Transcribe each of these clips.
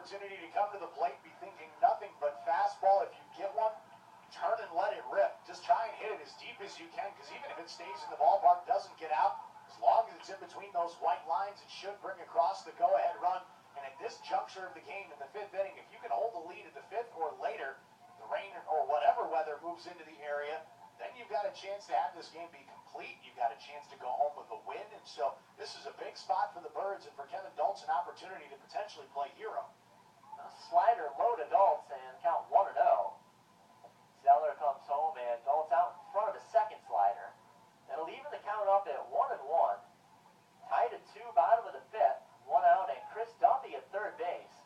opportunity to come to the plate, be thinking nothing but fastball. If you get one, turn and let it rip. Just try and hit it as deep as you can, because even if it stays in the ballpark, doesn't get out, as long as it's in between those white lines, it should bring across the go-ahead run. And at this juncture of the game in the 5th inning, if you can hold the lead at the 5th or later, the rain or whatever weather moves into the area, then you've got a chance to have this game be complete. You've got a chance to go home with a win. And so this is a big spot for the Birds, and for Kevin Doltz, an opportunity to potentially play hero. Slider low to Doltz and count 1-0. Zeller comes home and Doltz out in front of his second slider. That'll even the count up at 1-1. Tied at 2, bottom of the 5th. 1 out, and Chris Duffy at third base.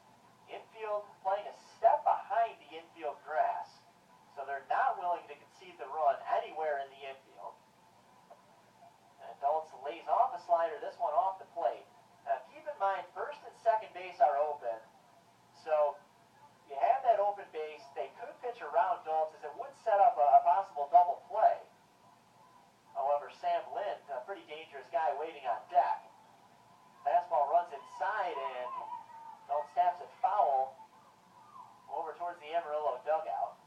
Infield playing a step behind the infield grass, so they're not willing to concede the run anywhere in the infield. And Doltz lays off a slider, this one off the plate. Now keep in mind, first and second base are open, so you have that open base. They could pitch around Doltz, as it would set up a possible double play. However, Sam Lind, a pretty dangerous guy waiting on deck. Fastball runs inside, and Doltz taps it foul over towards the Amarillo dugout.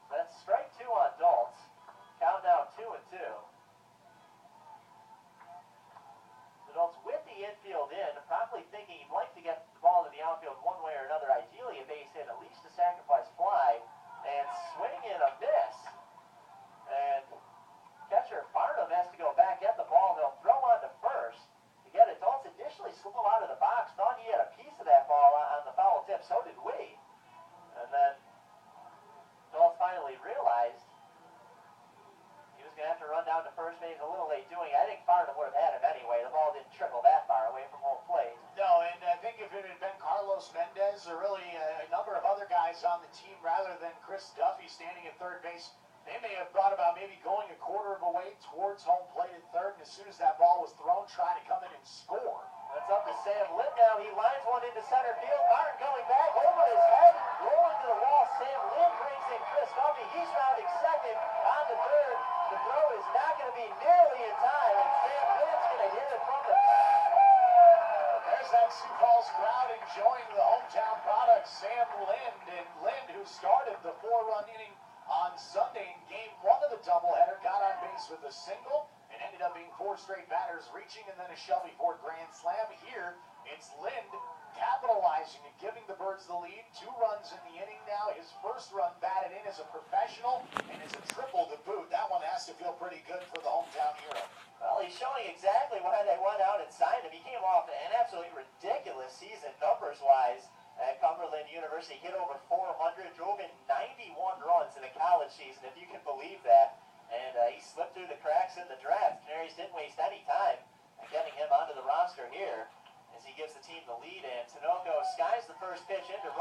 So that's strike 2 on Doltz. Count now 2-2. So Doltz with the infield in, probably thinking he'd like to get the ball to the outfield one way or another, ideally a base hit, at least a sacrifice fly, and swing and a miss. And catcher Farnham has to go back at the ball. He'll throw on to first to get it. Doltz initially slow out of the box, thought he had a piece of that ball on the foul tip, so did we. And then Doltz finally realized he was going to have to run down to first base, a little late doing it. I think Farnham would have had him anyway. The ball didn't trickle that far away from home plate. No, and I think if it had been Carlos Mendez or really a number of other guys on the team rather than Chris Duffy standing at third base, they may have thought about maybe going a quarter of a way towards home plate at third, and as soon as that ball was thrown, trying to come in and score. That's up to Sam Lind now. He lines one into center field. Martin going back over his head, rolling to the wall. Sam Lind brings in Chris Duffy. He's rounding second on the third. The throw is not going to be nearly in time, and Sam Lind's going to hit it from the... There's that Sioux Falls crowd enjoying the hometown product. Sam Lind, and Lind, who started the 4-run inning on Sunday in game 1 of the doubleheader, got on base with a single and ended up being 4 straight batters reaching, and then a Shelby Ford grand slam. Here it's Lind capitalizing and giving the Birds the lead. 2 runs in the inning now. His first run batted in as a professional, and is a triple to boot. That one has to feel pretty good for the hometown hero. Well, he's showing exactly why they went out and signed him. He came off an absolutely ridiculous season numbers-wise at Cumberland University. Hit over 400, drove in 91 runs in a college season, if you can believe that. And he slipped through the cracks in the draft. Canaries didn't waste any time getting him onto the roster here as he gives the team the lead. And Tinoco skies the first pitch into right.